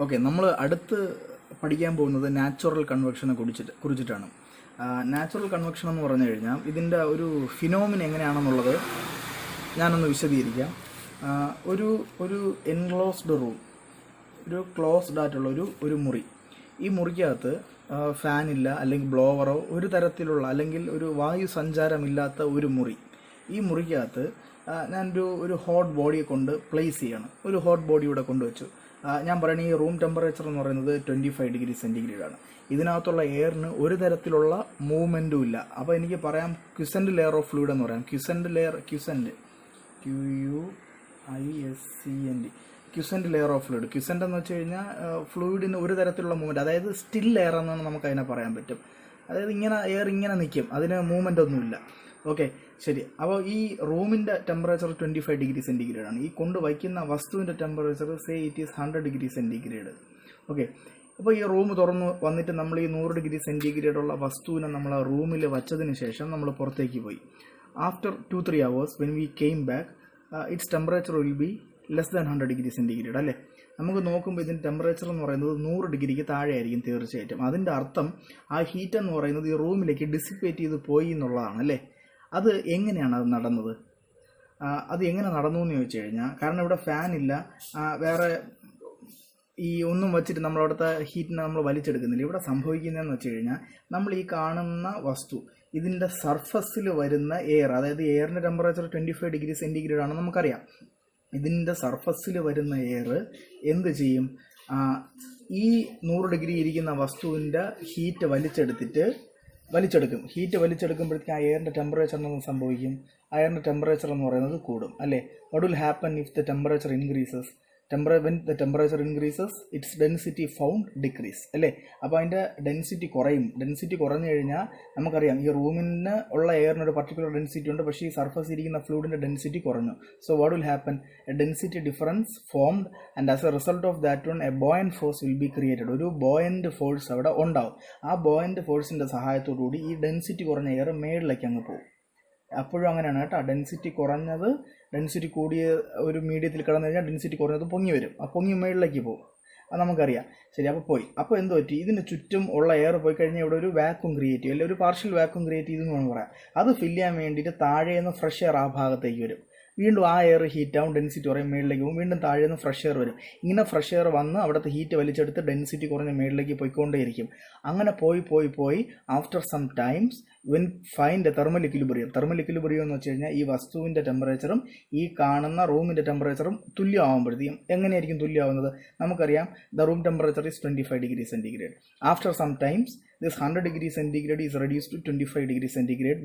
Okay, നമ്മൾ അടുത്ത് പഠിക്കാൻ പോകുന്നത് നാച്ചുറൽ കൺവെക്ഷനെ കുറിച്ചിട്ടാണ്. നാച്ചുറൽ കൺവെക്ഷൻ എന്ന് പറഞ്ഞു കഴിഞ്ഞാൽ ഇതിൻ്റെ ഒരു ഫിനോമിന എങ്ങനെയാണെന്നുള്ളത് ഞാനൊന്ന് വിശദീകരിക്കാം. ഒരു ഒരു എൻക്ലോസ്ഡ് റൂം, ഒരു ക്ലോസ്ഡ് ആയിട്ടുള്ള ഒരു മുറി. ഈ മുറിക്കകത്ത് ഫാനില്ല, അല്ലെങ്കിൽ ബ്ലോവറോ ഒരു തരത്തിലുള്ള അല്ലെങ്കിൽ ഒരു വായു സഞ്ചാരമില്ലാത്ത ഒരു മുറി. ഈ മുറിക്കകത്ത് ഞാനൊരു ഹോട്ട് ബോഡിയെ കൊണ്ട് പ്ലേസ് ചെയ്യണം. ഒരു ഹോട്ട് ബോഡി ഇവിടെ കൊണ്ടുവച്ചു. ഞാൻ പറയുന്നത് ഈ റൂം ടെമ്പറേച്ചർ എന്ന് പറയുന്നത് 25 ഡിഗ്രി സെൻറ്റിഗ്രേഡ് ആണ്. ഇതിനകത്തുള്ള എയറിന് ഒരു തരത്തിലുള്ള മൂവ്മെൻറ്റും ഇല്ല. അപ്പോൾ എനിക്ക് പറയാം ക്യുസൻറ്റ് ലെയർ ഓഫ് ഫ്ലൂയിഡ് എന്ന് പറയാം. ക്യുസൻറ്റ് ലെയർ ഓഫ് ഫ്ലൂയിഡ്. ക്യുസൻറ്റ് എന്ന് വെച്ച് കഴിഞ്ഞാൽ ഫ്ലൂയിഡിന് ഒരു തരത്തിലുള്ള മൂവ്മെൻറ്റ്, അതായത് സ്റ്റിൽ എയർ എന്നാണ് നമുക്ക് അതിനെ പറയാൻ പറ്റും. അതായത് എയർ ഇങ്ങനെ നിൽക്കും, അതിന് മൂവ്മെൻ്റ് ഒന്നുമില്ല. ഓക്കെ, ശരി. അപ്പോൾ ഈ റൂമിൻ്റെ ടെമ്പറേച്ചർ 25 ഡിഗ്രി സെൻറ്റിഗ്രേഡ് ആണ്. ഈ കൊണ്ടുവയ്ക്കുന്ന വസ്തുവിൻ്റെ temperature say it is 100 degree centigrade. Okay, അപ്പോൾ ഈ റൂം തുറന്ന് വന്നിട്ട് നമ്മൾ ഈ 100 ഡിഗ്രി സെൻറ്റിഗ്രേഡുള്ള വസ്തുവിനെ നമ്മൾ ആ റൂമിൽ വച്ചതിന് ശേഷം നമ്മൾ പുറത്തേക്ക് പോയി. After 2-3 hours when we came back, it's temperature will be less than 100 degree centigrade അല്ലേ. നമുക്ക് നോക്കുമ്പോൾ ഇതിൻ്റെ ടെമ്പറേച്ചർ എന്ന് പറയുന്നത് 100 ഡിഗ്രിക്ക് താഴെ ആയിരിക്കും തീർച്ചയായിട്ടും. അതിൻ്റെ അർത്ഥം ആ ഹീറ്റ് എന്ന് പറയുന്നത് ഈ റൂമിലേക്ക് ഡിസിപ്പേറ്റ് ചെയ്ത് പോയി എന്നുള്ളതാണ് അല്ലേ. അത് എങ്ങനെയാണ് അത് നടന്നത്? അത് എങ്ങനെ നടന്നു എന്ന് ചോദിച്ചു കഴിഞ്ഞാൽ, കാരണം ഇവിടെ ഫാനില്ല, വേറെ ഈ ഒന്നും വച്ചിട്ട് നമ്മളവിടുത്തെ ഹീറ്റിനെ നമ്മൾ വലിച്ചെടുക്കുന്നില്ല. ഇവിടെ സംഭവിക്കുന്നതെന്ന് വെച്ച് കഴിഞ്ഞാൽ, നമ്മൾ ഈ കാണുന്ന വസ്തു ഇതിൻ്റെ സർഫസിൽ വരുന്ന എയർ, അതായത് എയറിൻ്റെ ടെമ്പറേച്ചർ 25 ഡിഗ്രി സെൻറ്റിഗ്രേഡ് ആണെന്ന് നമുക്കറിയാം. ഇതിൻ്റെ സർഫസിൽ വരുന്ന എയർ എന്ത് ചെയ്യും? ഈ 100 ഡിഗ്രി ഇരിക്കുന്ന വസ്തുവിൻ്റെ ഹീറ്റ് വലിച്ചെടുക്കും. ഹീറ്റ് വലിച്ചെടുക്കുമ്പോഴത്തേക്ക് ആ എയറിൻ്റെ ടെമ്പറേച്ചർ എന്ന് സംഭവിക്കും. എയറിൻ്റെ ടെമ്പറേച്ചർ എന്ന് പറയുന്നത് കൂടും അല്ലേ. What will happen if the temperature increases? when the temperature increases, its density found decrease അല്ലേ. അപ്പോൾ അതിൻ്റെ ഡെൻസിറ്റി കുറയും. ഡെൻസിറ്റി കുറഞ്ഞു കഴിഞ്ഞാൽ നമുക്കറിയാം ഈ റൂമിന് ഉള്ള എയറിന് ഒരു പർട്ടിക്കുലർ ഡെൻസിറ്റി ഉണ്ട്, പക്ഷേ ഈ സർഫസ് ഇരിക്കുന്ന ഫ്ലൂയിഡിൻ്റെ ഡെൻസിറ്റി കുറഞ്ഞു. So what will happen? A density difference formed and as a result of that one a buoyant force will be created. ഒരു ബോയൻറ്റ് ഫോഴ്സ് അവിടെ ഉണ്ടാവും. ആ ബോയൻറ്റ് ഫോഴ്സിൻ്റെ സഹായത്തോടുകൂടി ഈ ഡെൻസിറ്റി കുറഞ്ഞ എയർ മേളിലേക്ക് അങ്ങ് പോകും. അപ്പോഴും അങ്ങനെയാണ് കേട്ടോ. ഡെൻസിറ്റി കൂടിയ ഒരു മീഡിയത്തിൽ കിടന്നു കഴിഞ്ഞാൽ ഡെൻസിറ്റി കുറഞ്ഞത് പൊങ്ങി വരും. ആ പൊങ്ങി മേളിലേക്ക് പോകും. അത് നമുക്കറിയാം. ശരി, അപ്പോൾ പോയി. അപ്പോൾ എന്ത് പറ്റി? ഇതിന് ചുറ്റും ഉള്ള എയർ പോയി കഴിഞ്ഞാൽ ഇവിടെ ഒരു വാക്യൂം ക്രിയേറ്റ് ചെയ്യും, അല്ലെങ്കിൽ ഒരു പാർഷ്യൽ വാക്യൂം ക്രിയേറ്റ് ചെയ്തെന്ന് വേണം പറയാം. അത് ഫില്ല് ചെയ്യാൻ വേണ്ടിയിട്ട് താഴേന്ന് ഫ്രഷ് എയർ ആ ഭാഗത്തേക്ക് വരും. വീണ്ടും ആ എയർ ഹീറ്റ് ആവും, ഡെൻസിറ്റി കുറയും, മേളിലേക്ക് പോകും. വീണ്ടും താഴെ നിന്ന് ഫ്രഷ് എയർ വരും. ഇങ്ങനെ ഫ്രഷ് എയർ വന്ന് അവിടുത്തെ ഹീറ്റ് വലിച്ചെടുത്ത് ഡെൻസിറ്റി കുറഞ്ഞ മേളിലേക്ക് പോയിക്കൊണ്ടേയിരിക്കും. അങ്ങനെ പോയി after some times when find a thermal equilibrium എന്ന് വെച്ച് കഴിഞ്ഞാൽ ഈ വസ്തുവിൻ്റെ ടെമ്പറേച്ചറും ഈ കാണുന്ന റൂമിൻ്റെ ടെമ്പറേച്ചറും തുല്യമാകുമ്പോഴത്തേക്കും എങ്ങനെയായിരിക്കും തുല്യമാവുന്നത്? നമുക്കറിയാം the room temperature is 25 degree centigrade. After some times this 100 degree centigrade is reduced to 25 degree centigrade.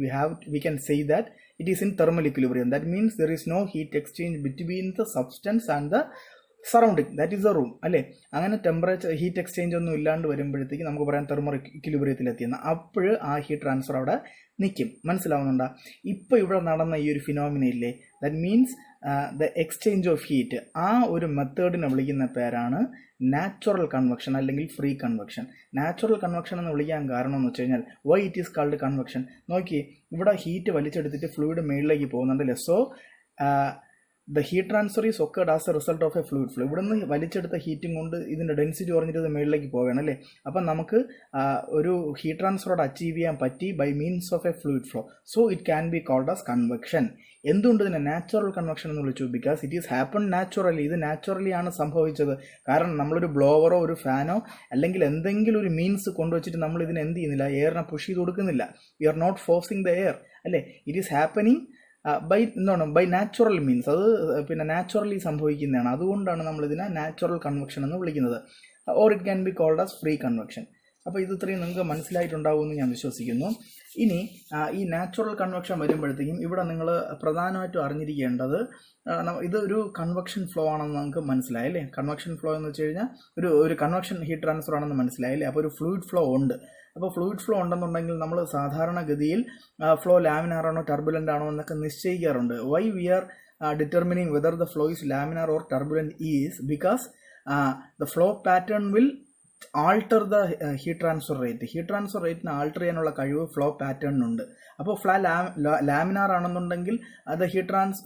We can say that it is in thermal equilibrium. That means there is no heat exchange between the substance and the surrounding, that is the room അല്ലേ. അങ്ങനെ temperature heat exchange ഒന്നും ഇല്ലാണ്ട് വരുമ്പോഴത്തേക്ക് നമുക്ക് പറയാം thermal ഇക്വിലിബ്രിയത്തിലെത്തിയെന്ന്. അപ്പോൾ ആ heat transfer അവിടെ നിൽക്കും. മനസ്സിലാവുന്നുണ്ടോ? ഇപ്പോൾ ഇവിടെ നടന്ന ഈ ഒരു ഫിനോമിന ഇല്ലേ, that means the exchange of heat, ആ ഒരു മെത്തേഡിനെ വിളിക്കുന്ന പേരാണ് നാച്ചുറൽ കൺവെക്ഷൻ അല്ലെങ്കിൽ ഫ്രീ കൺവെക്ഷൻ. നാച്ചുറൽ കൺവെക്ഷൻ എന്ന് വിളിക്കാൻ കാരണം എന്ന് വെച്ച് കഴിഞ്ഞാൽ, why it is called convection? നോക്കി, ഇവിടെ ഹീറ്റ് വലിച്ചെടുത്തിട്ട് ഫ്ലൂയിഡ് മേളിലേക്ക് പോകുന്നുണ്ടല്ലേ. So the heat transfer is occurred as a result of a fluid flow. ഇവിടെ നിന്ന് വലിച്ചെടുത്ത ഹീറ്റും കൊണ്ട് ഇതിൻ്റെ ഡെൻസിറ്റി കുറഞ്ഞിട്ട് ഇത് മേളിലേക്ക് പോവുകയാണ് അല്ലേ. അപ്പം നമുക്ക് ഒരു ഹീറ്റ് ട്രാൻസ്ഫറോട് അച്ചീവ് ചെയ്യാൻ പറ്റി by means of a fluid flow. So it can be called as convection. എന്തുകൊണ്ട് ഇതിനെ നാച്ചുറൽ കൺവെക്ഷൻ എന്ന് വിളിച്ചു? Because it is happen naturally. ഇത് നാച്ചുറലി ആണ് സംഭവിച്ചത്. കാരണം നമ്മളൊരു ബ്ലോവറോ ഒരു ഫാനോ അല്ലെങ്കിൽ എന്തെങ്കിലും ഒരു മീൻസ് കൊണ്ടുവച്ചിട്ട് നമ്മൾ ഇതിനെ എന്ത് ചെയ്യുന്നില്ല, എയറിനെ പുഷ് ചെയ്ത് കൊടുക്കുന്നില്ല. We are not forcing the air അല്ലേ. It is happening by natural means. അത് പിന്നെ നാച്ചുറലി സംഭവിക്കുന്നതാണ്. അതുകൊണ്ടാണ് നമ്മളിതിനെ നാച്ചുറൽ കൺവെക്ഷൻ എന്ന് വിളിക്കുന്നത്. Or it can be called as free convection. അപ്പോൾ ഇത് ഇത്രയും നിങ്ങൾക്ക് മനസ്സിലായിട്ടുണ്ടാവുമെന്ന് ഞാൻ വിശ്വസിക്കുന്നു. ഇനി ഈ നാച്ചുറൽ കൺവെക്ഷൻ വരുമ്പോഴത്തേക്കും ഇവിടെ നിങ്ങൾ പ്രധാനമായിട്ടും അറിഞ്ഞിരിക്കേണ്ടത്, ഇത് ഒരു കൺവെക്ഷൻ ഫ്ലോ ആണെന്ന് നമുക്ക് മനസ്സിലായല്ലേ. കൺവെക്ഷൻ ഫ്ലോ എന്ന് വെച്ച് കഴിഞ്ഞാൽ ഒരു കൺവെക്ഷൻ ഹീറ്റ് ട്രാൻസ്ഫർ ആണെന്ന് മനസ്സിലായല്ലേ. അപ്പോൾ ഒരു ഫ്ലൂയിഡ് ഫ്ലോ ഉണ്ട്. അപ്പോൾ ഫ്ലൂയിഡ് ഫ്ലോ ഉണ്ടെന്നുണ്ടെങ്കിൽ നമ്മൾ സാധാരണഗതിയിൽ ഫ്ലോ ലാമിനാർ ആണോ ടർബുലൻ്റ് ആണോ എന്നൊക്കെ നിശ്ചയിക്കാറുണ്ട്. Why we are determining whether the flow is laminar or turbulent is because the flow pattern will alter the heat transfer rate. Heat transfer റേറ്റിനെ ആൾട്ടർ ചെയ്യാനുള്ള കഴിവ് ഫ്ലോ പാറ്റേണിനുണ്ട്. അപ്പോൾ ഫ്ലോ ലാമിനാർ ആണെന്നുണ്ടെങ്കിൽ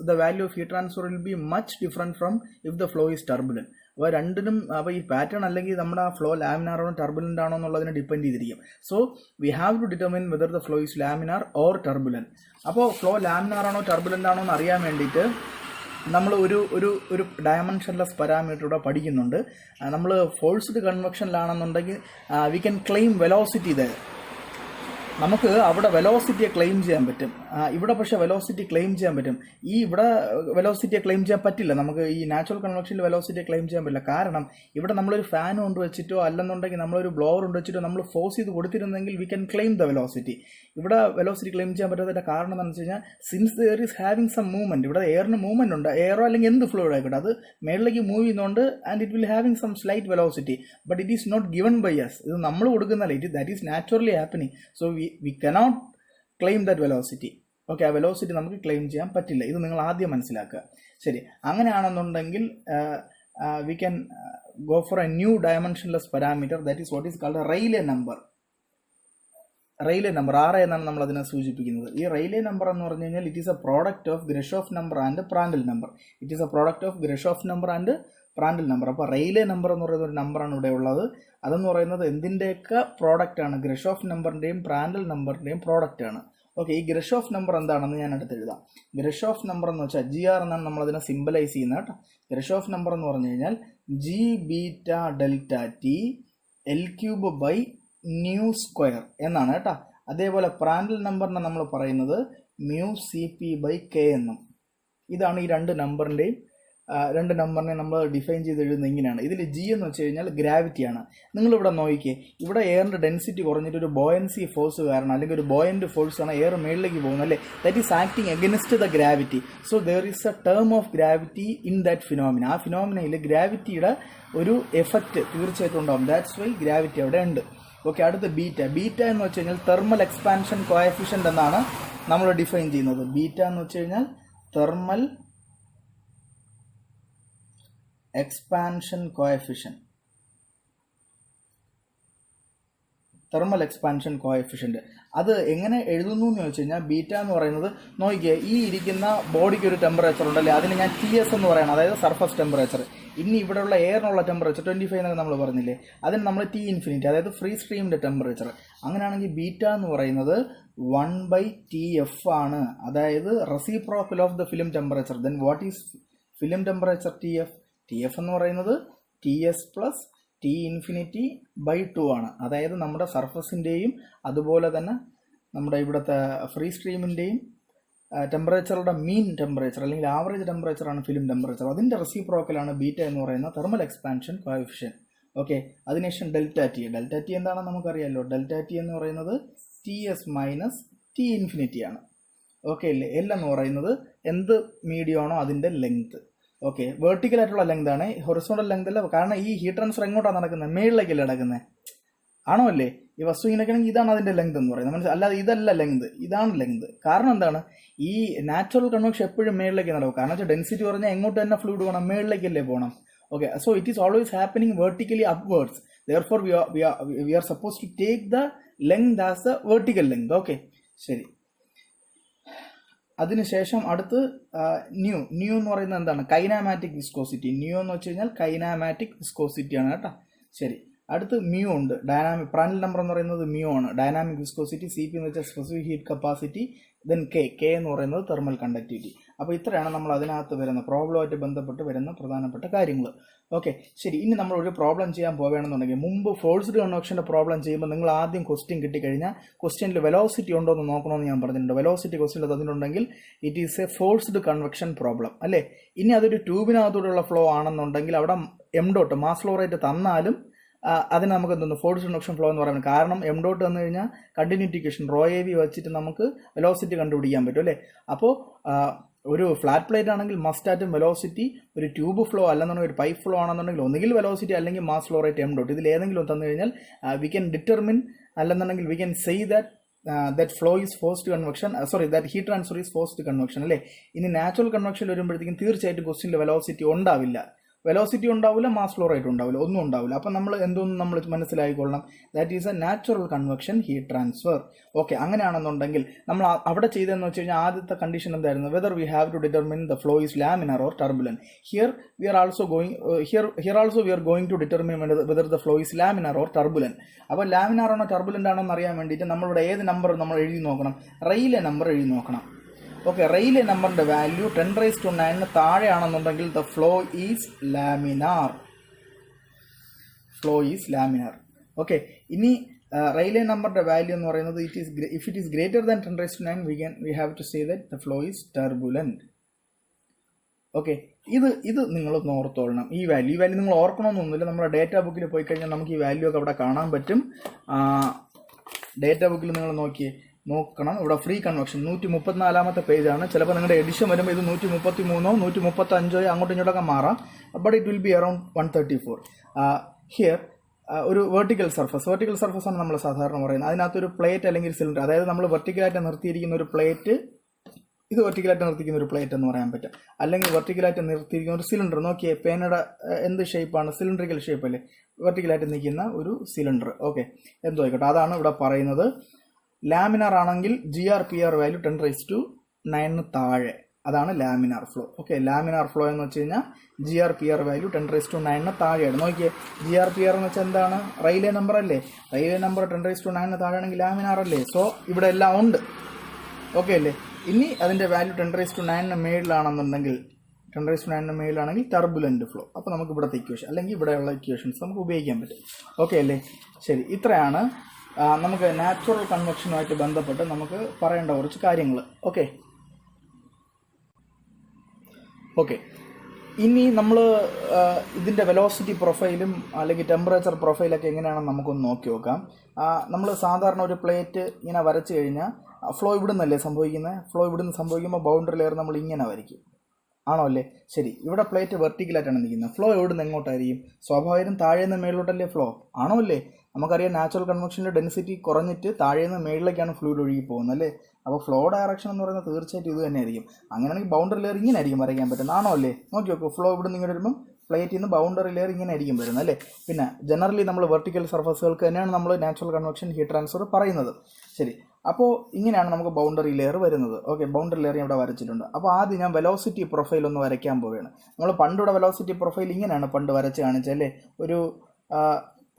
the value of heat transfer will be much different from if the flow is turbulent. അപ്പോൾ രണ്ടിനും അപ്പോൾ ഈ പാറ്റേൺ അല്ലെങ്കിൽ നമ്മുടെ ആ ഫ്ലോ ലാമിനാർ ആണോ ടർബുലൻ്റ് ആണോ എന്നുള്ളതിനെ ഡിപ്പെൻഡ് ചെയ്തിരിക്കും. So we have to determine whether the flow is laminar or turbulent. അപ്പോൾ ഫ്ലോ ലാമിനാർ ആണോ ടർബുലൻ്റ് ആണോ എന്ന് അറിയാൻ വേണ്ടിയിട്ട് നമ്മൾ ഒരു ഡയമെൻഷൻലെസ് പാരാമീറ്റർ ഇവിടെ പഠിക്കുന്നുണ്ട്. നമ്മൾ ഫോഴ്സ്ഡ് കൺവെക്ഷനിലാണെന്നുണ്ടെങ്കിൽ we can claim velocity there. നമുക്ക് അവിടെ വെലോസിറ്റിയെ ക്ലെയിം ചെയ്യാൻ പറ്റും. ഇവിടെ പക്ഷേ വെലോസിറ്റി ക്ലെയിം ചെയ്യാൻ പറ്റും. ഇവിടെ വെലോസിറ്റിയെ ക്ലെയിം ചെയ്യാൻ പറ്റില്ല. നമുക്ക് ഈ നാച്ചുറൽ കൺവെക്ഷനിൽ വെലോസിറ്റിയെ ക്ലെയിം ചെയ്യാൻ പറ്റില്ല. കാരണം ഇവിടെ നമ്മളൊരു ഫാൻ കൊണ്ട് വെച്ചിട്ടോ അല്ലെന്നുണ്ടെങ്കിൽ നമ്മളൊരു ബ്ലോവർ കൊണ്ട് വെച്ചിട്ടോ നമ്മൾ ഫോഴ്സ് ചെയ്ത് കൊടുത്തിരുന്നെങ്കിൽ we can claim the velocity. ഇവിടെ വെലോസിറ്റി ക്ലെയിം ചെയ്യാൻ പറ്റാത്തതിൻ്റെ കാരണം എന്താണെന്ന് വെച്ച് കഴിഞ്ഞാൽ since there is having some movement, ഇവിടെ എയറിന് മൂവ്മെൻറ്റ് ഉണ്ട്, എയറോ അല്ലെങ്കിൽ എന്ത് ഫ്ലൂയിഡ് ആയിക്കോട്ടെ, അത് മേളിലേക്ക് മൂവ് ചെയ്യുന്നുണ്ട് and it will having some slight velocity, but it is not given by us. ഇത് നമ്മൾ കൊടുക്കുന്നതല്ല, that is naturally happening. So we cannot claim that velocity. Okay, ആ വെലോസിറ്റി നമുക്ക് ക്ലെയിം ചെയ്യാൻ പറ്റില്ല. ഇത് നിങ്ങൾ ആദ്യം മനസ്സിലാക്കുക. ശരി, അങ്ങനെയാണെന്നുണ്ടെങ്കിൽ we can go for a new dimensionless parameter, that is what is called Rayleigh number. Rayleigh number R എന്നാണ് നമ്മൾ അതിനെ സൂചിപ്പിക്കുന്നത്. ഈ റെയിലേ നമ്പർ എന്ന് പറഞ്ഞു കഴിഞ്ഞാൽ it is a product of Grashof number and Prandtl number. It is a product of Grashof number and Prandtl number. അപ്പോൾ Rayleigh number എന്ന് പറയുന്ന ഒരു നമ്പറാണ് ഇവിടെ ഉള്ളത്. അതെന്ന് പറയുന്നത് എന്തിൻ്റെയൊക്കെ പ്രോഡക്റ്റ് ആണ്? ഗ്രഷോഫ് നമ്പറിൻ്റെയും പ്രാൻഡൽ നമ്പറിൻ്റെയും പ്രോഡക്റ്റ് ആണ്. ഓക്കെ, ഈ ഗ്രഷോഫ് നമ്പർ എന്താണെന്ന് ഞാൻ അടുത്ത് എഴുതാം. ഗ്രഷോഫ് നമ്പർ എന്ന് വെച്ചാൽ GR എന്നാണ് നമ്മളതിനെ സിംബലൈസ് ചെയ്യുന്നത് കേട്ടോ. ഗ്രഷോഫ് നമ്പർ എന്ന് പറഞ്ഞു കഴിഞ്ഞാൽ G beta delta T L³ / എന്നാണ് കേട്ടോ. അതേപോലെ പ്രാൻഡൽ നമ്പറിനെ നമ്മൾ പറയുന്നത് μCp/K എന്നും. ഇതാണ് ഈ രണ്ട് നമ്പറിനെ നമ്മൾ ഡിഫൈൻ ചെയ്ത് എഴുതുന്നത് ഇങ്ങനെയാണ്. ഇതിൽ G എന്ന് വെച്ച് കഴിഞ്ഞാൽ ഗ്രാവിറ്റിയാണ്. നിങ്ങളിവിടെ നോക്കിക്കേ, ഇവിടെ എയറിൻ്റെ ഡെൻസിറ്റി കുറഞ്ഞിട്ട് ഒരു ബോയൻസി ഫോഴ്സ് കാരണം അല്ലെങ്കിൽ ഒരു ബോയൻ്റ് ഫോഴ്സ് ആണ് എയർ മേളിലേക്ക് പോകുന്നത് അല്ലേ. That is acting against the gravity. So there is A term of gravity in that phenomena. ആ ഫിനോമിനയിൽ ഗ്രാവിറ്റിയുടെ ഒരു എഫക്റ്റ് തീർച്ചയായിട്ടും ഉണ്ടാവും. ദാറ്റ്സ് വൈ ഗ്രാവിറ്റി അവിടെ ഉണ്ട്. ഓക്കെ, അടുത്ത് ബീറ്റ എന്ന് വെച്ച് കഴിഞ്ഞാൽ തെർമൽ എക്സ്പാൻഷൻ കോഎഫിഷ്യൻ്റ് എന്നാണ് നമ്മൾ ഡിഫൈൻ ചെയ്യുന്നത്. ബീറ്റ എന്ന് വെച്ച് കഴിഞ്ഞാൽ തെർമൽ എക്സ്പാൻഷൻ കോഎഫിഷ്യൻ്റ്. അത് എങ്ങനെ എഴുതുന്നു എന്ന് ചോദിച്ചു കഴിഞ്ഞാൽ ബീറ്റ എന്ന് പറയുന്നത്, നോക്കിയേ, ഈ ഇരിക്കുന്ന ബോഡിക്ക് ഒരു ടെമ്പറേച്ചർ ഉണ്ടല്ലേ, അതിന് ഞാൻ TS എന്ന് പറയണം, അതായത് സർഫസ് ടെമ്പറേച്ചർ. ഇനി ഇവിടെയുള്ള എയറിനുള്ള ടെമ്പറേച്ചർ 25 എന്നൊക്കെ നമ്മൾ പറഞ്ഞില്ലേ, അതിന് നമ്മൾ T∞, അതായത് ഫ്രീ സ്ട്രീമിൻ്റെ ടെമ്പറേച്ചർ. അങ്ങനെയാണെങ്കിൽ ബീറ്റ എന്ന് പറയുന്നത് 1/TF ആണ്, അതായത് reciprocal of the film temperature. Then what is film temperature? TF എന്ന് പറയുന്നത് TS + T∞/2 ആണ്. അതായത് നമ്മുടെ സർഫസിൻ്റെയും അതുപോലെ തന്നെ നമ്മുടെ ഇവിടുത്തെ ഫ്രീ സ്ട്രീമിൻ്റെയും ടെമ്പറേച്ചറുടെ മീൻ ടെമ്പറേച്ചർ അല്ലെങ്കിൽ ആവറേജ് ടെമ്പറേച്ചറാണ് ഫിലിം ടെമ്പറേച്ചർ. അതിൻ്റെ റെസിപ്രോക്കലാണ് ബീറ്റ എന്ന് പറയുന്ന തെർമൽ എക്സ്പാൻഷൻ കോഎഫിഷ്യൻ്റ്. ഓക്കെ, അതിനുശേഷം ഡെൽറ്റ ടി എന്താണെന്ന് നമുക്കറിയാമല്ലോ. ഡെൽറ്റ ടി എന്ന് പറയുന്നത് TS - T∞ ആണ്. ഓക്കെ അല്ലേ. L എന്ന് പറയുന്നത് എന്ത് മീഡിയമാണോ അതിൻ്റെ ലെങ്ത്. ഓക്കെ, വെർട്ടിക്കൽ ആയിട്ടുള്ള ലെങ്ത് ആണ്, ഹൊറിസോണ്ടൽ ലെങ്ത് അല്ല. കാരണം ഈ ഹീറ്റ് ട്രാൻസ്ഫർ എങ്ങോട്ടാണ് നടക്കുന്നത്? മേളിലേക്കല്ലേ നടക്കുന്നത്, ആണോ അല്ലേ? ഈ വസ്തു ഇങ്ങനെയൊക്കെയാണെങ്കിൽ ഇതാണ് അതിൻ്റെ ലെങ്ത് എന്ന് പറയുന്നത്. അല്ലാതെ ഇതല്ല ലെങ്ത്, ഇതാണ് ലെങ്ത്. കാരണം എന്താണ്? ഈ നാച്ചുറൽ കൺവെക്ഷൻ എപ്പോഴും മേളിലേക്ക് നടക്കും. കാരണം വെച്ചാൽ ഡെൻസിറ്റി പറഞ്ഞാൽ എങ്ങോട്ട് തന്നെ ഫ്ലൂയിഡ് പോകണം, മേളിലേക്കല്ലേ പോകണം. Okay, so it is always happening vertically upwards. Therefore we are supposed to take the length as the vertical length. Okay, ശരി. അതിനുശേഷം അടുത്ത് ന്യൂ എന്ന് പറയുന്നത് എന്താണ്? കൈനാമാറ്റിക് വിസ്കോസിറ്റി. ന്യൂ എന്ന് വെച്ച് കഴിഞ്ഞാൽ കൈനാമാറ്റിക് വിസ്കോസിറ്റി ആണ് കേട്ടോ. ശരി, അടുത്ത് മ്യൂ ഉണ്ട്. പ്രാൻഡൽ നമ്പർ എന്ന് പറയുന്നത് മ്യൂ ആണ്. Dynamic viscosity. CP എന്ന് വെച്ചാൽ specific heat capacity. Then K എന്ന് പറയുന്നത് തെർമൽ കണ്ടക്ടിവിറ്റി. അപ്പോൾ ഇത്രയാണ് നമ്മൾ അതിനകത്ത് വരുന്ന പ്രോബ്ലമായിട്ട് ബന്ധപ്പെട്ട് വരുന്ന പ്രധാനപ്പെട്ട കാര്യങ്ങൾ. ഓക്കെ, ശരി. ഇനി നമ്മൾ ഒരു പ്രോബ്ലം ചെയ്യാൻ പോവുകയാണെന്നുണ്ടെങ്കിൽ, മുമ്പ് ഫോഴ്സ്ഡ് കൺവെക്ഷൻ്റെ പ്രോബ്ലം ചെയ്യുമ്പോൾ നിങ്ങൾ ആദ്യം ക്വസ്റ്റ്യൻ കിട്ടിക്കഴിഞ്ഞാൽ ക്വസ്റ്റ്യനിൽ വെലോസിറ്റി ഉണ്ടോ എന്ന് നോക്കണമെന്ന് ഞാൻ പറഞ്ഞിട്ടുണ്ട്. വെലോസിറ്റി ക്വസ്റ്റ്യനിൽ തന്നിട്ടുണ്ടെങ്കിൽ it is A forced convection problem അല്ലേ. ഇനി അതൊരു ട്യൂബിനകത്തൂടെയുള്ള ഫ്ലോ ആണെന്നുണ്ടെങ്കിൽ അവിടെ M., മാസ് ഫ്ലോ റേറ്റ് തന്നാലും അതിന് നമുക്ക് എന്തൊന്ന് ഫോഴ്സ്ഡ് കൺവെക്ഷൻ ഫ്ലോ എന്ന് പറയുന്നത്. കാരണം M., വന്നു കഴിഞ്ഞാൽ കണ്ടിന്യൂറ്റി ഇക്വേഷൻ ρAV വെച്ചിട്ട് നമുക്ക് വെലോസിറ്റി കണ്ടുപിടിക്കാൻ പറ്റും അല്ലേ. അപ്പോൾ ഒരു ഫ്ലാറ്റ് പ്ലേറ്റ് ആണെങ്കിൽ മസ്റ്റാറ്റും വെലോസിറ്റി, ഒരു ട്യൂബ് ഫ്ലോ അല്ലെന്നുണ്ടെങ്കിൽ ഒരു പൈപ്പ് ഫ്ലോ ആണെന്നുണ്ടെങ്കിൽ ഒന്നുകിൽ വെലോസിറ്റി അല്ലെങ്കിൽ മാസ് ഫ്ലോ റേറ്റ് M., ഇതിൽ ഏതെങ്കിലും തന്നു കഴിഞ്ഞാൽ വി ക്യാൻ ഡിറ്റർമിൻ, അല്ലെന്നുണ്ടെങ്കിൽ we can say that flow is forced convection, that heat transfer is forced convection അല്ലേ. ഇനി നാച്ചുറൽ കൺവെക്ഷൻ വരുമ്പോഴത്തേക്കും തീർച്ചയായിട്ടും ക്വസ്റ്റ്യനിൽ വെലോസിറ്റി ഉണ്ടാവില്ല. വെലോസിറ്റി ഉണ്ടാവില്ല, മാസ് ഫ്ലോ റേറ്റ് ഉണ്ടാവില്ല, ഒന്നും ഉണ്ടാവില്ല. അപ്പം നമ്മൾ എന്തോന്നും നമ്മൾ മനസ്സിലാക്കിക്കൊള്ളണം, that is a natural convection heat transfer. Okay, അങ്ങനെയാണെന്നുണ്ടെങ്കിൽ നമ്മൾ അവിടെ ചെയ്തതെന്ന് വെച്ച് കഴിഞ്ഞാൽ ആദ്യത്തെ കണ്ടീഷൻ എന്തായിരുന്നു, whether we have to determine the flow is laminar or turbulent. Here we are also going to determine whether the flow is laminar or turbulent. അപ്പോൾ laminar ആണോ ടർബുലൻ്റ് ആണോ എന്ന് അറിയാൻ വേണ്ടിയിട്ട് നമ്മളിവിടെ ഏത് നമ്പർ നമ്മൾ എഴുതി നോക്കണം, റെയിലെ നമ്പർ എഴുതി നോക്കണം. ഓക്കെ, റെയിലെ നമ്പറിന്റെ വാല്യൂ 10⁹ താഴെയാണെന്നുണ്ടെങ്കിൽ the flow is laminar. Okay, ഇനി റെയിലെ നമ്പറിന്റെ വാല്യൂ എന്ന് പറയുന്നത് if it is greater than 10⁹ we have to say that the flow is turbulent. Okay, ഇത് നിങ്ങൾ ഓർത്തോളണം. ഈ വാല്യൂ നിങ്ങൾ ഓർക്കണമെന്നൊന്നുമില്ല. നമ്മുടെ ഡേറ്റാ ബുക്കിൽ പോയി കഴിഞ്ഞാൽ നമുക്ക് ഈ വാല്യൂ ഒക്കെ അവിടെ കാണാൻ പറ്റും. ഡേറ്റാ ബുക്കിൽ നിങ്ങൾ നോക്കണം. ഇവിടെ ഫ്രീ കൺവെക്ഷൻ 134 പേജാണ്. ചിലപ്പോൾ നിങ്ങളുടെ എഡിഷൻ വരുമ്പോൾ ഇത് 133 135 അങ്ങോട്ടും ഇങ്ങോട്ടൊക്കെ മാറാം. But it will be around 134. Here ഒരു വെർട്ടിക്കൽ സർഫസ് ആണ് നമ്മൾ സാധാരണ പറയുന്നത്. അതിനകത്തൊരു പ്ലേറ്റ് അല്ലെങ്കിൽ സിലിണ്ടർ, അതായത് നമ്മൾ വെർട്ടിക്കലായിട്ട് നിർത്തിയിരിക്കുന്ന ഒരു പ്ലേറ്റ്, ഇത് വെർട്ടിക്കലായിട്ട് നിർത്തിക്കുന്ന ഒരു പ്ലേറ്റ് എന്ന് പറയാൻ പറ്റും, അല്ലെങ്കിൽ വെർട്ടിക്കലായിട്ട് നിർത്തിയിരിക്കുന്ന ഒരു സിലിണ്ടർ. നോക്കിയേ, പേനയുടെ എന്ത് ഷേപ്പാണ്, സിലിണ്ടറിക്കൽ ഷേപ്പ് അല്ലേ, വെർട്ടിക്കലായിട്ട് നിൽക്കുന്ന ഒരു സിലിണ്ടർ. ഓക്കെ, എന്തോ ആയിക്കോട്ടെ, അതാണ് ഇവിടെ പറയുന്നത്. ലാമിനാർ ആണെങ്കിൽ GR/PR വാല്യൂ 10⁹ താഴെ, അതാണ് laminar flow. Okay, laminar flow എന്ന് വെച്ച് കഴിഞ്ഞാൽ GR/PR വാല്യൂ 10⁹ താഴെയാണ്. നോക്കിയേ, GR/PR എന്ന് വെച്ചാൽ എന്താണ്, റെയിലെ നമ്പർ അല്ലേ, റെയിലെ നമ്പർ 10⁹ താഴെയാണെങ്കിൽ ലാമിനാർ അല്ലേ. സോ ഇവിടെ എല്ലാം ഉണ്ട്. ഓക്കെ അല്ലേ. ഇനി അതിന്റെ വാല്യൂ 10⁹ മേളിലാണെന്നുണ്ടെങ്കിൽ 10⁹ മേളിലാണെങ്കിൽ ടർബുലന്റ് ഫ്ലോ. അപ്പോൾ നമുക്ക് ഇവിടുത്തെ ഇക്വേഷൻ അല്ലെങ്കിൽ ഇവിടെയുള്ള ഇക്വേഷൻസ് നമുക്ക് ഉപയോഗിക്കാൻ പറ്റും. ഓക്കെ അല്ലേ. ശരി, ഇത്രയാണ് നമുക്ക് നാച്ചുറൽ കൺവെക്ഷനുമായിട്ട് ബന്ധപ്പെട്ട് നമുക്ക് പറയേണ്ട കുറച്ച് കാര്യങ്ങൾ. ഓക്കെ, ഇനി നമ്മൾ ഇതിൻ്റെ വെലോസിറ്റി പ്രൊഫൈലും അല്ലെങ്കിൽ ടെമ്പറേച്ചർ പ്രൊഫൈലൊക്കെ എങ്ങനെയാണെന്ന് നമുക്കൊന്ന് നോക്കി നോക്കാം. നമ്മൾ സാധാരണ ഒരു പ്ലേറ്റ് ഇങ്ങനെ വരച്ച് കഴിഞ്ഞാൽ ഫ്ലോ ഇവിടുന്നല്ലേ സംഭവിക്കുന്നത്. ഫ്ലോ ഇവിടുന്ന് സംഭവിക്കുമ്പോൾ ബൗണ്ടറി ലെയർ നമ്മൾ ഇങ്ങനെ വരയ്ക്കും, ആണോ അല്ലേ. ശരി, ഇവിടെ പ്ലേറ്റ് വെർട്ടിക്കലായിട്ടാണ് നിൽക്കുന്നത്. ഫ്ലോ എവിടുന്ന് എങ്ങോട്ടായിരിക്കും, സ്വാഭാവികം താഴേന്ന് മേളിലോട്ടല്ലേ ഫ്ലോ, ആണോ അല്ലേ. നമുക്കറിയാം നാച്ചുറൽ കൺവെക്ഷൻ്റെ ഡെൻസിറ്റി കുറഞ്ഞിട്ട് താഴേന്ന് മേളിലേക്കാണ് ഫ്ലൂയിഡ് ഒഴുകി പോകുന്നത് അല്ലേ. അപ്പോൾ ഫ്ലോ ഡയറക്ഷൻ എന്ന് പറയുന്നത് തീർച്ചയായിട്ടും ഇത് തന്നെയായിരിക്കും. അങ്ങനെയാണെങ്കിൽ ബൗണ്ടറി ലെയർ ഇങ്ങനെ ആയിരിക്കും വരയ്ക്കാൻ പറ്റുന്നത്, ആണോ അല്ലേ. നോക്കി നോക്കൂ, ഫ്ലോ ഇവിടെ നിന്ന് വരുമ്പം പ്ലേറ്റിൽ നിന്ന് ബൗണ്ടറി ലെയർ ഇങ്ങനെ ആയിരിക്കും വരുന്നത് അല്ലേ. പിന്നെ ജനറലി നമ്മൾ വെർട്ടിക്കൽ സർഫസുകൾക്ക് തന്നെയാണ് നമ്മൾ നാച്ചുറൽ കൺവെക്ഷൻ ഹീറ്റ് ട്രാൻസ്ഫർ പറയുന്നത്. ശരി, അപ്പോൾ ഇങ്ങനെയാണ് നമുക്ക് ബൗണ്ടറി ലെയർ വരുന്നത്. ഓക്കെ, ബൗണ്ടറി ലെയർ ഇവിടെ വരച്ചിട്ടുണ്ട്. അപ്പോൾ ആദ്യം ഞാൻ വെലോസിറ്റി പ്രൊഫൈൽ ഒന്ന് വരയ്ക്കാൻ പോവുകയാണ്. നമ്മൾ പണ്ടിവിടെ വെലോസിറ്റി പ്രൊഫൈൽ ഇങ്ങനെയാണ് പണ്ട് വരച്ച് കാണിച്ചല്ലേ, ഒരു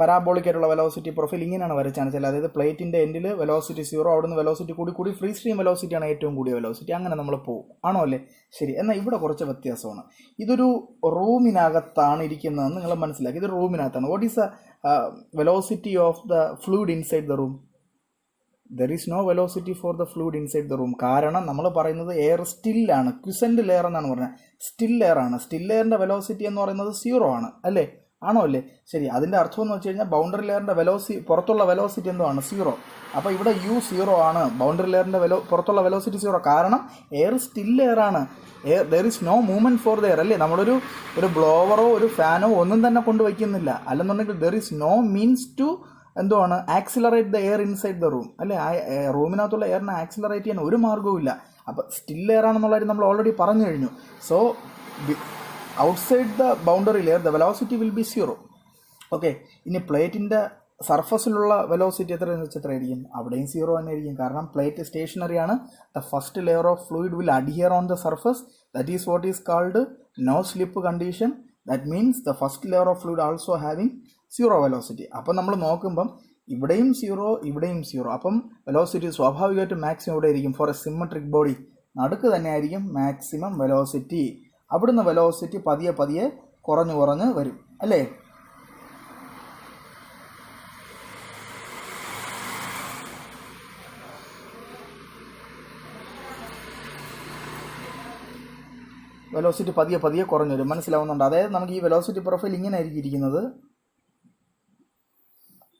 പരാബോളിക് ആയിട്ടുള്ള വെലോസിറ്റി പ്രൊഫൈൽ ഇങ്ങനെയാണ് വരച്ച് കാണിച്ചത്. അതായത് പ്ലേറ്റിൻ്റെ എൻഡിൽ വെലോസിറ്റി 0, അവിടുന്ന് വെലോസിറ്റി കൂടി ഫ്രീ സ്ട്രീം വെലോസിറ്റിയാണ് ഏറ്റവും കൂടിയ വെലോസിറ്റി, അങ്ങനെ നമ്മൾ പോകും, ആണോ അല്ലേ. ശരി, എന്നാൽ ഇവിടെ കുറച്ച് വ്യത്യാസമാണ്. ഇതൊരു റൂമിനകത്താണ് ഇരിക്കുന്നതെന്ന് നിങ്ങൾ മനസ്സിലാക്കി. ഇത് റൂമിനകത്താണ്. What is the velocity of the fluid inside the room? There is no velocity for the fluid inside the room. കാരണം നമ്മൾ പറയുന്നത് എയർ സ്റ്റില്ലാണ്, ക്വിസന്റ് ലെയർ എന്നാണ് പറയുന്നത്. സ്റ്റിൽ ലെയർ ആണ്. സ്റ്റിൽ ലെയറിന്റെ വെലോസിറ്റി എന്ന് പറയുന്നത് 0 ആണ് അല്ലേ, ആണോ അല്ലേ. ശരി, അതിന്റെ അർത്ഥം എന്ന് വെച്ച് കഴിഞ്ഞാൽ ബൗണ്ടറി ലെയറിന്റെ പുറത്തുള്ള വെലോസിറ്റി എന്തോ ആണ്, 0. അപ്പോൾ ഇവിടെ U0 ആണ്, ബൗണ്ടറി ലെയറിന്റെ പുറത്തുള്ള വെലോസിറ്റി 0. കാരണം എയർ സ്റ്റിൽ ലെയർ ആണ്. there is no movement for the air അല്ലേ. നമ്മളൊരു ബ്ലോവറോ ഒരു ഫാനോ ഒന്നും തന്നെ കൊണ്ടുവയ്ക്കുന്നില്ല. അല്ലെന്നുണ്ടെങ്കിൽ there is no means to എന്തുവാണ്, accelerate the air inside the room അല്ലേ. ആ റൂമിനകത്തുള്ള എയറിനെ ആക്സിലറേറ്റ് ചെയ്യാൻ ഒരു മാർഗ്ഗവും ഇല്ല. അപ്പോൾ സ്റ്റിൽ എയർ ആണെന്നുള്ള കാര്യം നമ്മൾ ഓൾറെഡി പറഞ്ഞു കഴിഞ്ഞു. So outside the boundary layer the velocity will be 0. Okay, ഇനി പ്ലേറ്റിൻ്റെ സർഫസിലുള്ള വെലോസിറ്റി എത്രയെന്ന് വെച്ചാൽ എത്രയായിരിക്കും, അവിടെയും 0 തന്നെ ആയിരിക്കും. കാരണം പ്ലേറ്റ് സ്റ്റേഷനറി ആണ്. The first layer of fluid will adhere on the surface. That is what is called no slip condition. That means the first layer of fluid also having 0 velocity. അപ്പം നമ്മൾ നോക്കുമ്പം ഇവിടെയും 0 ഇവിടെയും 0. അപ്പം വെലോസിറ്റി സ്വാഭാവികമായിട്ടും maximum ഇവിടെ ആയിരിക്കും. ഫോർ എ സിമ്മട്രിക് ബോഡി നടുക്ക് തന്നെ ആയിരിക്കും മാക്സിമം വെലോസിറ്റി. അവിടുന്ന് വെലോസിറ്റി പതിയെ കുറഞ്ഞു വരും അല്ലേ. വെലോസിറ്റി പതിയെ കുറഞ്ഞു വരും, മനസ്സിലാവുന്നുണ്ട്. അതായത് നമുക്ക് ഈ വെലോസിറ്റി പ്രൊഫൈൽ ഇങ്ങനെ ആയിരിക്കും ഇരിക്കുന്നത്.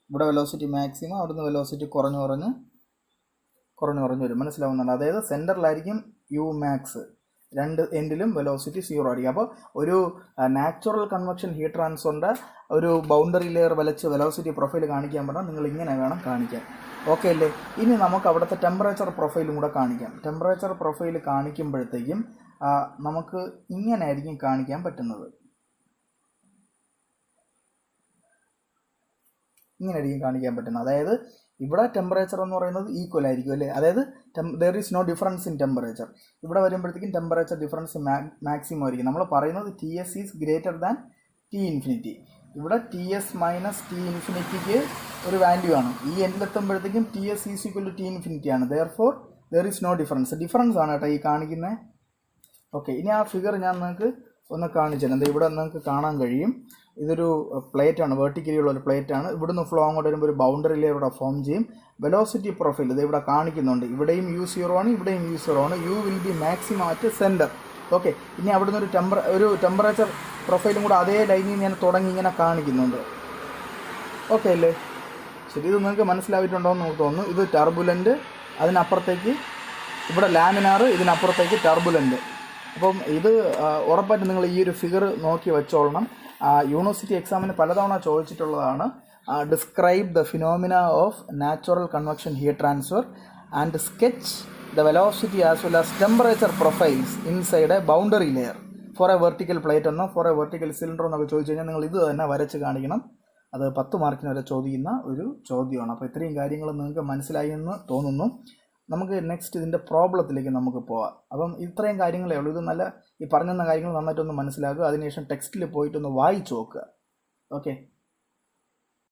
ഇവിടെ വെലോസിറ്റി മാക്സിമം, അവിടുന്ന് വെലോസിറ്റി കുറഞ്ഞു വരും, മനസ്സിലാവുന്നുണ്ട്. അതായത് സെൻറ്ററിലായിരിക്കും യു മാക്സ്, രണ്ട് എൻഡിലും വെലോസിറ്റി 0 ആയിരിക്കും. അപ്പോൾ ഒരു നാച്ചുറൽ കൺവെക്ഷൻ ഹീറ്റ് ട്രാൻസ്ഫറിൻ്റെ ഒരു ബൗണ്ടറി ലെയർ വലച്ച് വെലോസിറ്റി പ്രൊഫൈൽ കാണിക്കാൻ പറഞ്ഞാൽ നിങ്ങൾ ഇങ്ങനെ വേണം കാണിക്കാൻ. ഓക്കെ അല്ലേ. ഇനി നമുക്ക് അവിടുത്തെ ടെമ്പറേച്ചർ പ്രൊഫൈലും കൂടെ കാണിക്കാം. ടെമ്പറേച്ചർ പ്രൊഫൈൽ കാണിക്കുമ്പോഴത്തേക്കും നമുക്ക് ഇങ്ങനെ ആയിരിക്കും കാണിക്കാൻ പറ്റുന്നത്. ഇങ്ങനെയായിരിക്കും കാണിക്കാൻ പറ്റുന്നത്. അതായത് ഇവിടെ ടെമ്പറേച്ചർ എന്ന് പറയുന്നത് ഈക്വൽ ആയിരിക്കും അല്ലേ, അതായത് there is no difference in temperature. ഇവിടെ വരുമ്പോഴത്തേക്കും ടെമ്പറേച്ചർ ഡിഫറൻസ് മാക്സിമം ആയിരിക്കും. നമ്മൾ പറയുന്നത് T S is greater than T infinity. ഇവിടെ ടി എസ് മൈനസ് ടി ഇൻഫിനിറ്റിക്ക് ഒരു വാല്യൂ ആണ്. ഈ എൻഡിലെത്തുമ്പോഴത്തേക്കും T S is equal to T infinity ആണ്. Therefore there is no difference ആണ് കേട്ടോ ഈ കാണിക്കുന്നത്. ഓക്കെ, ഇനി ആ ഫിഗർ ഞാൻ നിങ്ങൾക്ക് ഒന്ന് കാണിച്ചു തരാം. ഇവിടെ നിങ്ങൾക്ക് കാണാൻ കഴിയും, ഇതൊരു പ്ലേറ്റാണ്, വെർട്ടിക്കലി ഉള്ള ഒരു പ്ലേറ്റാണ്. ഇവിടുന്ന് ഫ്ലോ അങ്ങോട്ട് വരുമ്പോൾ ഒരു ബൗണ്ടറി ലെയർ ഇവിടെ ഫോം ചെയ്യും. വെലോസിറ്റി പ്രൊഫൈൽ ഇത് ഇവിടെ കാണിക്കുന്നുണ്ട്. ഇവിടെയും U0 ആണ്, ഇവിടെയും U0 ആണ്. You will be maximum at centre. Okay, ഇനി അവിടുന്ന് ഒരു ടെമ്പറേച്ചർ പ്രൊഫൈലും കൂടെ അതേ ലൈനിൽ ഞാൻ തുടങ്ങി ഇങ്ങനെ കാണിക്കുന്നുണ്ട്. ഓക്കെ അല്ലേ? ശരി, ഇത് നിങ്ങൾക്ക് മനസ്സിലായിട്ടുണ്ടോ എന്ന് നമുക്ക് തോന്നുന്നു. ഇത് ടർബുലൻ്റ്, അതിനപ്പുറത്തേക്ക് ഇവിടെ ലാമിനാർ, ഇതിനപ്പുറത്തേക്ക് ടർബുലൻ്റ്. അപ്പം ഇത് ഉറപ്പായിട്ടും നിങ്ങൾ ഈ ഒരു ഫിഗർ നോക്കി വെച്ചോളണം. യൂണിവേഴ്സിറ്റി എക്സാമിന് പലതവണ ചോദിച്ചിട്ടുള്ളതാണ്. Describe the phenomena of natural convection heat transfer and sketch the velocity as well as temperature profiles inside a boundary layer for a vertical plate എന്നോ ഫോർ എ വെർട്ടിക്കൽ സിലിണ്ടർ എന്നൊക്കെ ചോദിച്ചു കഴിഞ്ഞാൽ നിങ്ങൾ ഇത് തന്നെ വരച്ച് കാണിക്കണം. അത് 10 മാർക്കിന് വരെ ചോദിക്കുന്ന ഒരു ചോദ്യമാണ്. അപ്പോൾ ഇത്രയും കാര്യങ്ങൾ നിങ്ങൾക്ക് മനസ്സിലായി എന്ന് തോന്നുന്നു. നമുക്ക് നെക്സ്റ്റ് ഇതിൻ്റെ പ്രോബ്ലത്തിലേക്ക് നമുക്ക് പോവാം. അപ്പം ഇത്രയും കാര്യങ്ങളേ ഉള്ളൂ. ഇത് നല്ല ഈ പറഞ്ഞ കാര്യങ്ങൾ നന്നായിട്ടൊന്ന് മനസ്സിലാക്കുക. അതിനുശേഷം ടെക്സ്റ്റിൽ പോയിട്ടൊന്ന് വായിച്ചു നോക്കുക. ഓക്കെ.